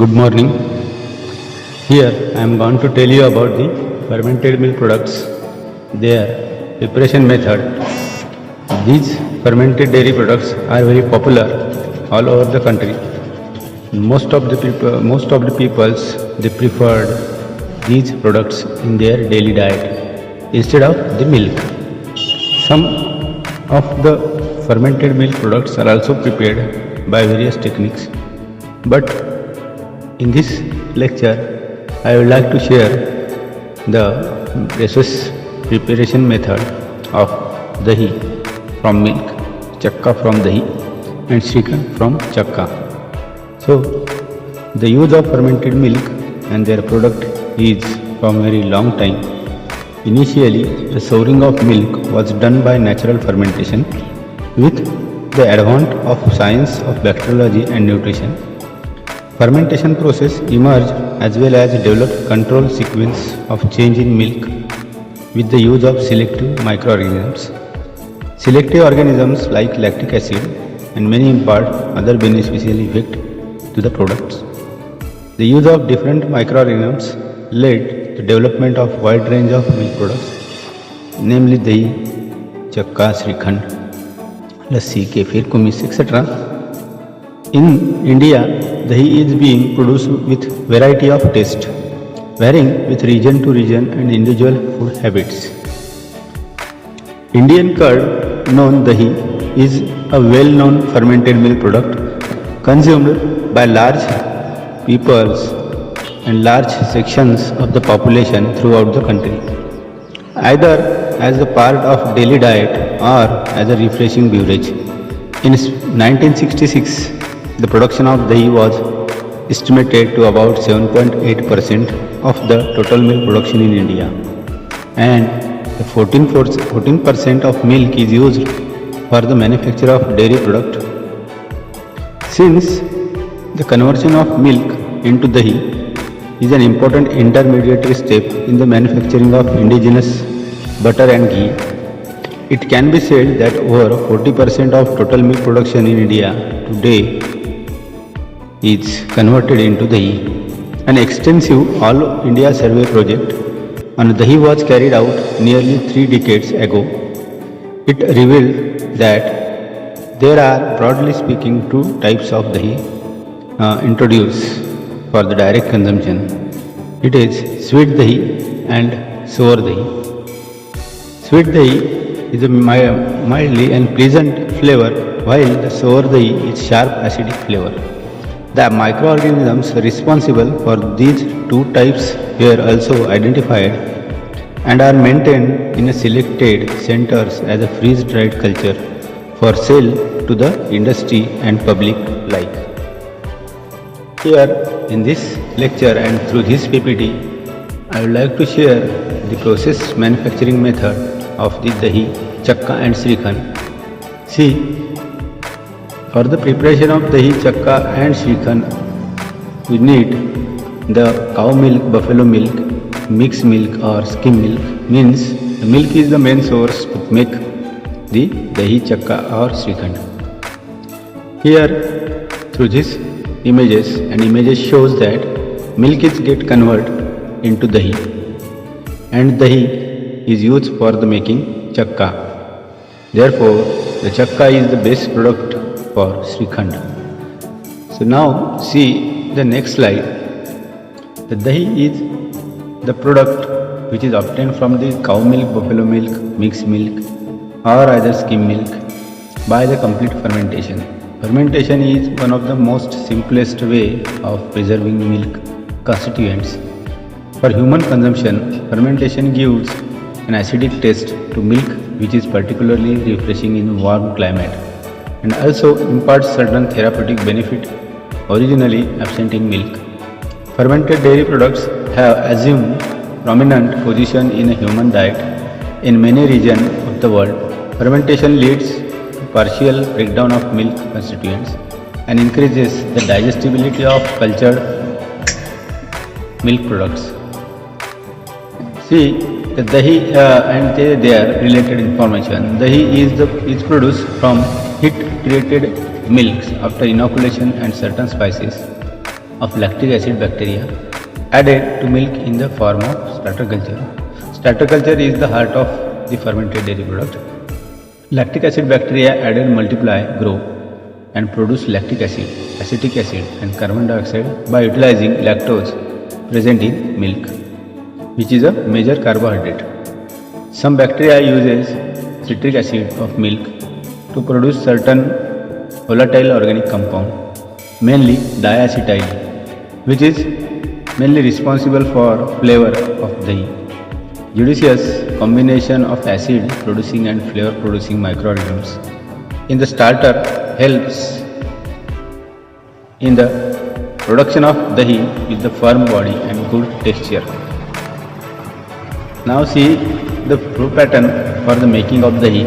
Good morning. Here I am going to tell you about the fermented milk products, their preparation method. These fermented dairy products are very popular all over the country. Most of the peoples they preferred these products in their daily diet instead of the milk. Some of the fermented milk products are also prepared by various techniques, but in this lecture, I would like to share the process preparation method of dahi from milk, chakka from dahi, and Shrikhand from chakka. So, the use of fermented milk and their product is from very long time. Initially, the souring of milk was done by natural fermentation with the advent of science of bacteriology and nutrition. Fermentation process emerged as well as developed control sequence of change in milk with the use of selective microorganisms. Selective organisms like lactic acid and many impart other beneficial effect to the products. The use of different microorganisms led to development of wide range of milk products, namely dahi, chakka, Shrikhand, lassi, kefir, kumis, etc. In India, dahi is being produced with variety of taste, varying with region to region and individual food habits. Indian curd, known dahi, is a well-known fermented milk product consumed by large peoples and large sections of the population throughout the country, either as a part of daily diet or as a refreshing beverage. In 1966, the production of dahi was estimated to about 7.8% of the total milk production in India, and the 14% of milk is used for the manufacture of dairy product. Since the conversion of milk into dahi is an important intermediary step in the manufacturing of indigenous butter and ghee, it can be said that over 40% of total milk production in India today is converted into dahi. An extensive All India survey project on dahi was carried out nearly 3 decades ago. It revealed that there are, broadly speaking, 2 types of dahi introduced for the direct consumption. It is sweet dahi and sour dahi. Sweet dahi is a mildly and pleasant flavor, while the sour dahi is sharp acidic flavor. The microorganisms responsible for these 2 types were also identified and are maintained in a selected centers as a freeze-dried culture for sale to the industry and public alike. Here in this lecture and through this PPT, I would like to share the process manufacturing method of the dahi, chakka and Shrikhand. See, for the preparation of dahi, chakka and Shrikhand, we need the cow milk, buffalo milk, mixed milk or skim milk. Means the milk is the main source to make the dahi, chakka or Shrikhand. Here through this images shows that milk is get converted into dahi and dahi is used for the making chakka. Therefore, the chakka is the best product for Shrikhand. So now see the next slide. The dahi is the product which is obtained from the cow milk, buffalo milk, mixed milk or either skim milk by the complete fermentation. Fermentation is one of the most simplest way of preserving milk constituents. For human consumption, fermentation gives an acidic taste to milk which is particularly refreshing in warm climate and also imparts certain therapeutic benefit originally absent in milk. Fermented dairy products have assumed prominent position in a human diet in many regions of the world. Fermentation leads to partial breakdown of milk constituents and increases the digestibility of cultured milk products. See, the dahi and their related information. Dahi is produced from heat treated milks after inoculation and certain spices of lactic acid bacteria added to milk in the form of starter culture. Starter culture is the heart of the fermented dairy product. Lactic acid bacteria added multiply, grow and produce lactic acid, acetic acid and carbon dioxide by utilizing lactose present in milk, which is a major carbohydrate. Some bacteria uses citric acid of milk to produce certain volatile organic compound, mainly diacetyl, which is mainly responsible for flavor of dahi. Judicious combination of acid producing and flavor producing microorganisms in the starter helps in the production of dahi with the firm body and good texture. Now see the flow pattern for the making of dahi.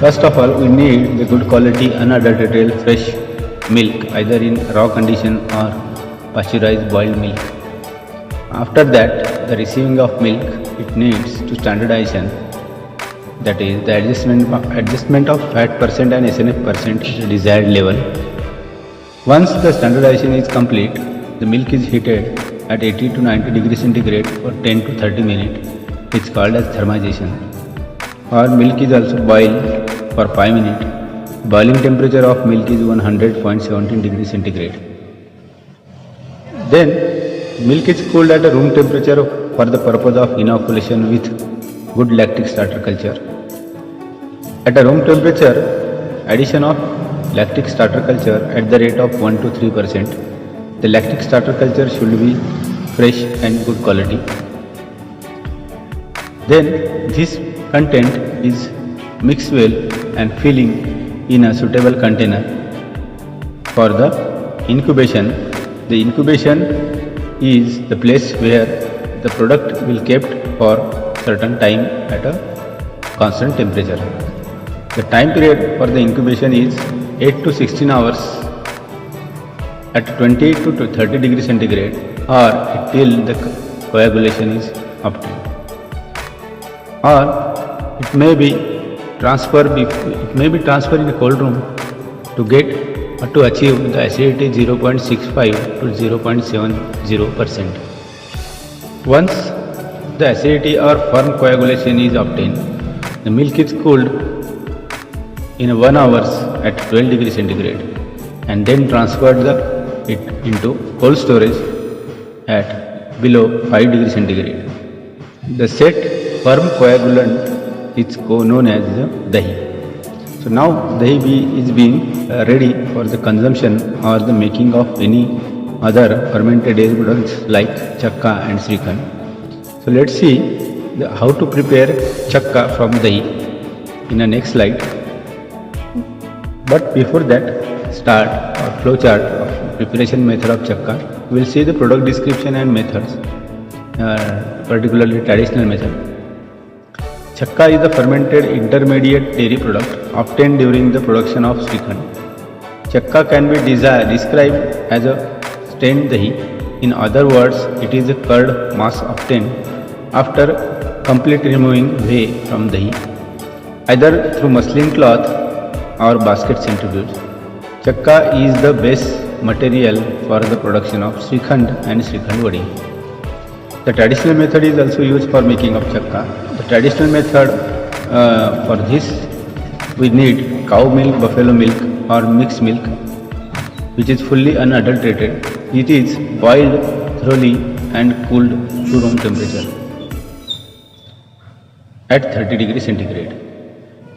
First of all, we need the good quality unadulterated fresh milk either in raw condition or pasteurized boiled milk. After that, the receiving of milk, it needs to standardization, that is the adjustment of fat percent and SNF percent to the desired level. Once the standardization is complete, the milk is heated at 80 to 90 degrees centigrade for 10 to 30 minutes. It's called as thermization. Or milk is also boiled for 5 minutes. Boiling temperature of milk is 100.17 degrees centigrade. Then milk is cooled at a room temperature for the purpose of inoculation with good lactic starter culture. At a room temperature, addition of lactic starter culture at the rate of 1 to 3%. The lactic starter culture should be fresh and good quality. Then this content is mixed well and filling in a suitable container for the incubation. The incubation is the place where the product will kept for certain time at a constant temperature. The time period for the incubation is 8 to 16 hours at 20 to 30 degrees centigrade or till the coagulation is obtained. Or it may be transferred in a cold room to get or to achieve the acidity 0.65 to 0.70%. Once the acidity or firm coagulation is obtained, the milk is cooled in 1 hour at 12 degrees centigrade and then transferred it into cold storage at below 5 degrees centigrade. The set firm coagulant is known as the dahi. So now dahi is being ready for the consumption or the making of any other fermented dairy products like chakka and srikhand. So let's see how to prepare chakka from dahi in the next slide. But before that, start or flowchart of preparation method of chakka. We will see the product description and methods, particularly traditional method. Chakka is the fermented intermediate dairy product obtained during the production of srikhand. Chakka can be described as a strained dahi. In other words, it is a curd mass obtained after complete removing whey from dahi, either through muslin cloth or basket centrifuge. Chakka is the base material for the production of srikhand and srikhand vadi. The traditional method is also used for making of chakka. The traditional method for this, we need cow milk, buffalo milk or mixed milk which is fully unadulterated. It is boiled thoroughly and cooled to room temperature at 30 degrees centigrade.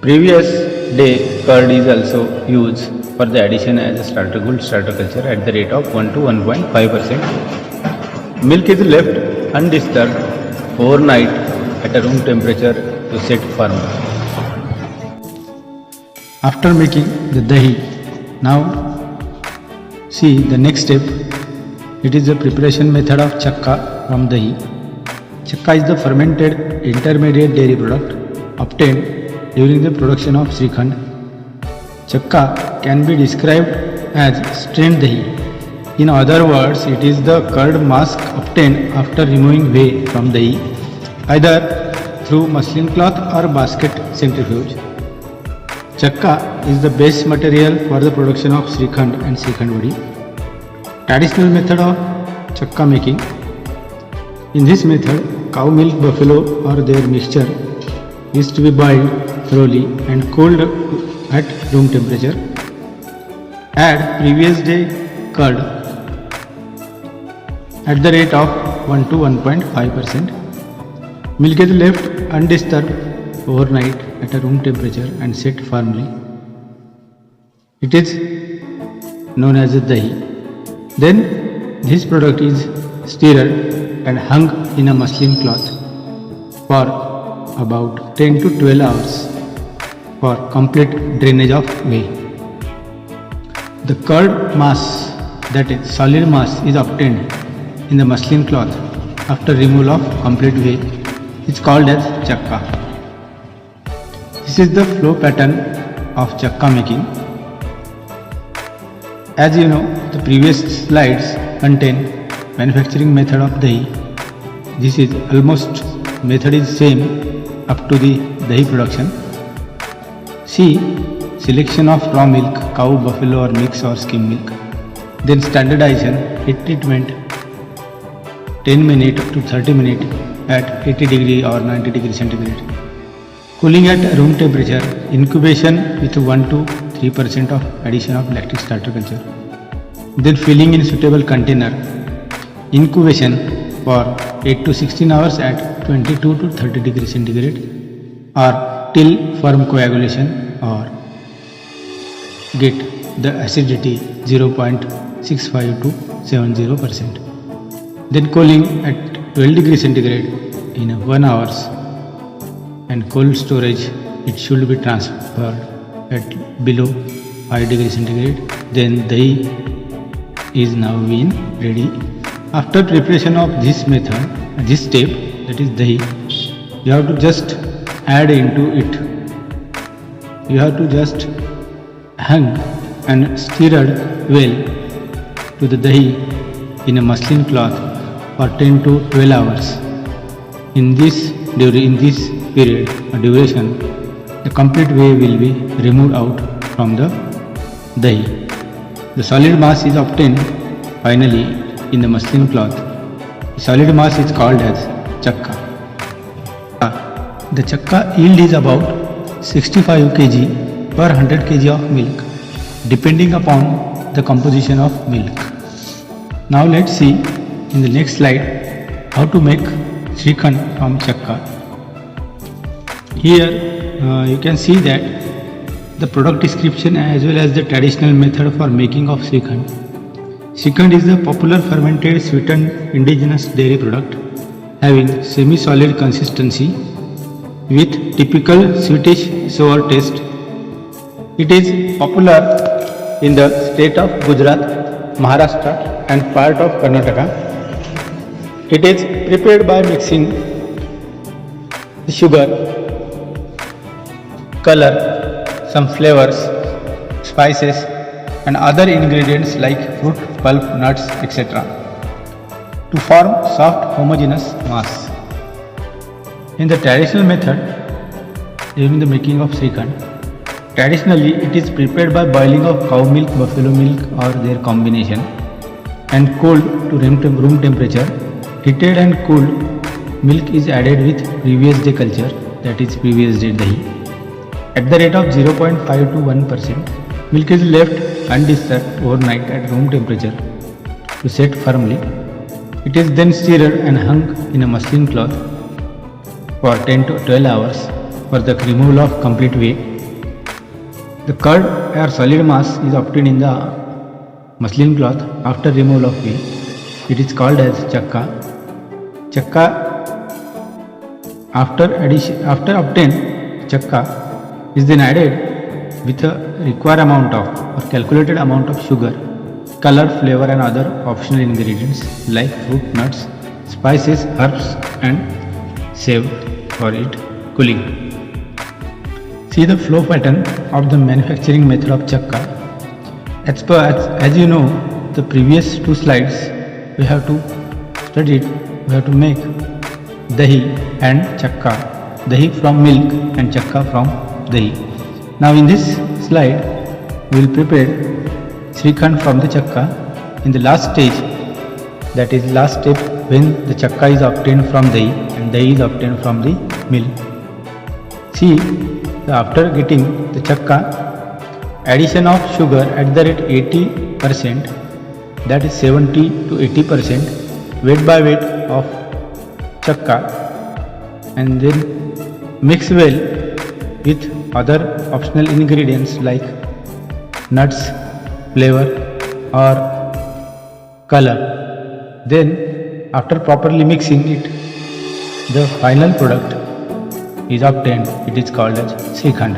Previous day curd is also used for the addition as a starter culture at the rate of 1 to 1.5%. Milk is left undisturbed overnight at a room temperature to set firm. After making the dahi, now see the next step. It is the preparation method of chakka from dahi. Chakka is the fermented intermediate dairy product obtained during the production of srikhand. Chakka can be described as strained dahi. In other words, it is the curd mass obtained after removing whey from dahi, either through muslin cloth or basket centrifuge. Chakka is the base material for the production of srikhand and srikhand vadi. Traditional method of chakka making. In this method, cow milk, buffalo or their mixture is to be boiled thoroughly and cooled at room temperature. Add previous day curd at the rate of 1 to 1.5%. Milk is left undisturbed overnight at a room temperature and set firmly. It is known as a dahi. Then this product is stirred and hung in a muslin cloth for about 10 to 12 hours for complete drainage of whey. The curd mass, that is solid mass, is obtained in the muslin cloth after removal of complete whey. It's called as chakka. This is the flow pattern of chakka making. As you know, the previous slides contain manufacturing method of dahi. This is almost method is same up to the dahi production. See selection of raw milk, cow, buffalo or mix or skim milk. Then standardization, heat treatment 10 minutes to 30 minutes at 80 degree or 90 degree centigrade. Cooling at room temperature, incubation with 1 to 3% of addition of lactic starter culture. Then filling in suitable container. Incubation for 8 to 16 hours at 22 to 30 degree centigrade or till firm coagulation or get the acidity 0.65 to 70%. Then cooling at 12 degree centigrade in 1 hours and cold storage it should be transferred at below 5 degree centigrade. Then dahi is now been ready. After preparation of this method, this step, that is dahi, you have to just add into it. You have to just hang and stir well to the dahi in a muslin cloth for 10 to 12 hours. In this period or duration, the complete whey will be removed out from the dahi. The solid mass is obtained finally in the muslin cloth. The solid mass is called as chakka. The chakka yield is about 65 kg per 100 kg of milk, depending upon the composition of milk. Now let's see in the next slide how to make Shrikhand from chakka. Here you can see that the product description as well as the traditional method for making of Shrikhand. Shrikhand is a popular fermented sweetened indigenous dairy product having semi-solid consistency with typical sweetish sour taste. It is popular in the state of Gujarat, Maharashtra and part of Karnataka. It is prepared by mixing the sugar, color, some flavors, spices and other ingredients like fruit, pulp, nuts, etc. to form soft homogeneous mass. In the traditional method, during the making of Shrikhand, traditionally it is prepared by boiling of cow milk, buffalo milk or their combination and cooled to room temperature. Heated and cooled milk is added with previous day culture, that is previous day dahi. At the rate of 0.5 to 1%, milk is left undisturbed overnight at room temperature to set firmly. It is then stirred and hung in a muslin cloth for 10 to 12 hours for the removal of complete whey. The curd or solid mass is obtained in the muslin cloth after removal of whey. It is called as chakka. Chakka after obtained chakka is then added with a required amount of or calculated amount of sugar, color, flavor and other optional ingredients like fruit, nuts, spices, herbs and save for it cooling. See the flow pattern of the manufacturing method of chakka. As you know, the previous two slides we have to study it. We have to make dahi and chakka, dahi from milk and chakka from dahi. Now in this slide we will prepare Shrikhand from the chakka. in the last stage, that is last step, when the chakka is obtained from dahi and dahi is obtained from the milk. See, after getting the chakka, addition of sugar at the rate 80%, that is 70 to 80%, weight by weight of chakka, and then mix well with other optional ingredients like nuts, flavor or color. Then after properly mixing it, the final product is obtained. It is called as Srikhand.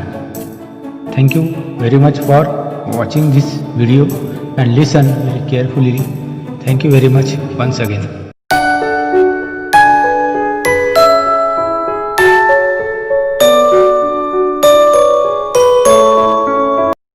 Thank you very much for watching this video and listen very carefully. Thank you very much once again.